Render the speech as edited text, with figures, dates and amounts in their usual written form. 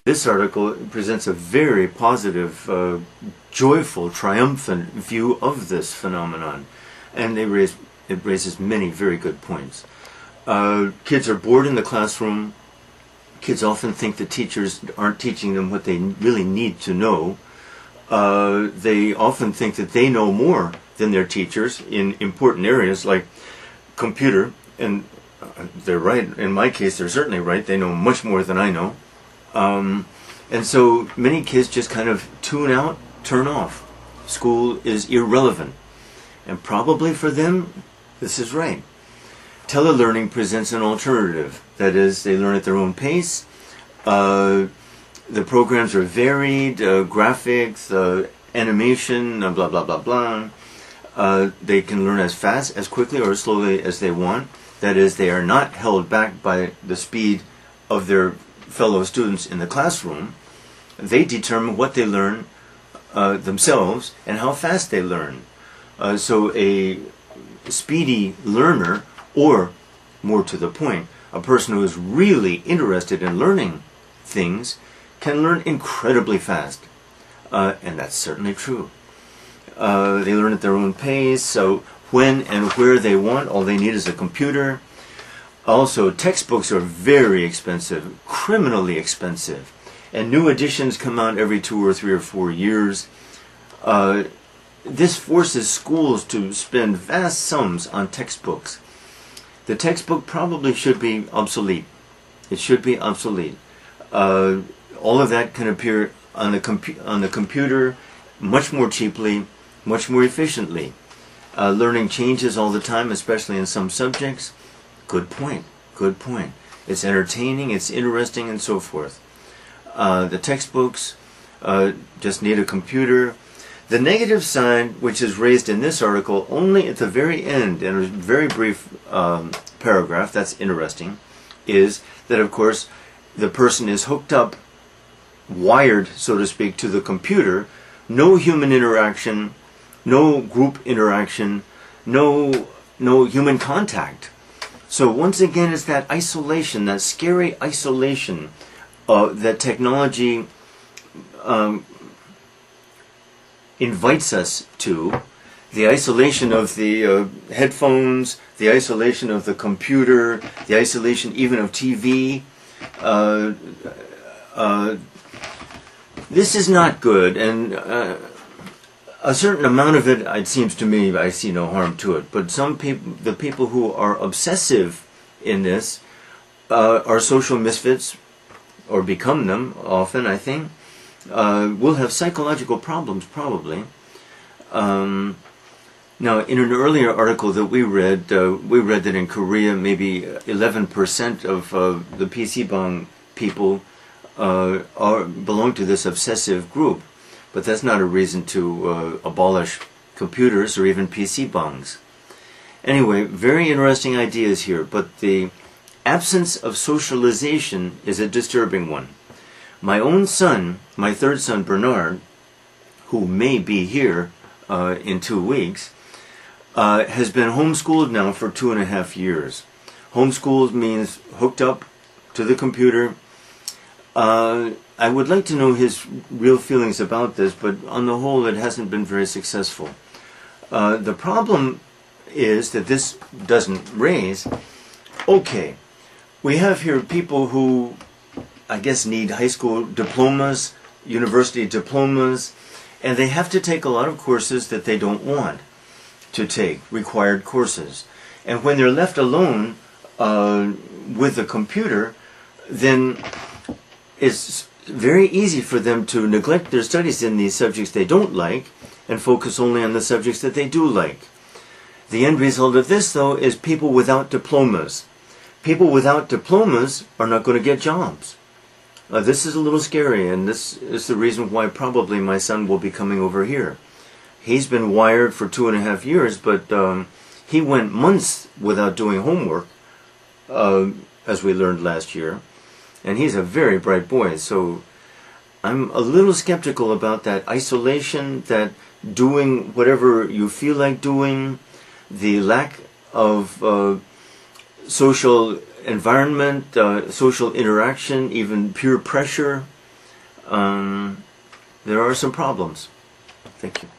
This article presents a very positive, joyful, triumphant view of this phenomenon, and it raises many very good points. Kids are bored in the classroom. Kids often think that teachers aren't teaching them what they really need to know. They often think that they know more than their teachers in important areas like computer, and they're right. In my case, they're certainly right. They know much more than I know. And so many kids just kind of tune out, turn off. School is irrelevant. And probably for them, this is right. Telelearning presents an alternative. That is, they learn at their own pace. The programs are varied, graphics, animation, blah, blah, blah, blah. They can learn as fast, as quickly, or as slowly as they want. That is, they are not held back by the speed of their fellow students in the classroom. They determine what they learn themselves and how fast they learn. So a speedy learner, or more to the point, a person who is really interested in learning things, can learn incredibly fast. And that's certainly true. They learn at their own pace, so when and where they want. All they need is a computer. Also, textbooks are very expensive, criminally expensive, and new editions come out every 2 or 3 or 4 years. This forces schools to spend vast sums on textbooks. The textbook probably should be obsolete. It should be obsolete. All of that can appear on the computer much more cheaply, much more efficiently. Learning changes all the time, especially in some subjects. Good point. Good point. It's entertaining, it's interesting, and so forth. The textbooks just need a computer. The negative side, which is raised in this article only at the very end, in a very brief paragraph, that's interesting, is that, of course, the person is hooked up, wired, so to speak, to the computer. No human interaction, no group interaction, no human contact. So once again, it's that isolation, that scary isolation that technology invites us to. The isolation of the headphones, the isolation of the computer, the isolation even of TV. This is not good, and a certain amount of it, it seems to me, I see no harm to it. But some people, the people who are obsessive in this, are social misfits, or become them often, I think, will have psychological problems, probably. Now, in an earlier article that we read that in Korea, maybe 11% of the PC Bang people belong to this obsessive group. But that's not a reason to abolish computers or even PC Bangs. Anyway, very interesting ideas here, but the absence of socialization is a disturbing one. My own son, my third son Bernard, who may be here in 2 weeks, has been homeschooled now for 2.5 years. Homeschooled means hooked up to the computer. I would like to know his real feelings about this, but on the whole it hasn't been very successful. The problem is that this doesn't raise, okay, we have here people who I guess need high school diplomas, university diplomas, and they have to take a lot of courses that they don't want to take, required courses. And when they're left alone with a computer, then it's very easy for them to neglect their studies in these subjects they don't like and focus only on the subjects that they do like. The end result of this, though, is people without diplomas. People without diplomas are not going to get jobs. This is a little scary, and this is the reason why probably my son will be coming over here. He's been wired for 2.5 years, but he went months without doing homework, as we learned last year. And he's a very bright boy, so I'm a little skeptical about that isolation, that doing whatever you feel like doing, the lack of social environment, social interaction, even peer pressure. there are some problems. Thank you.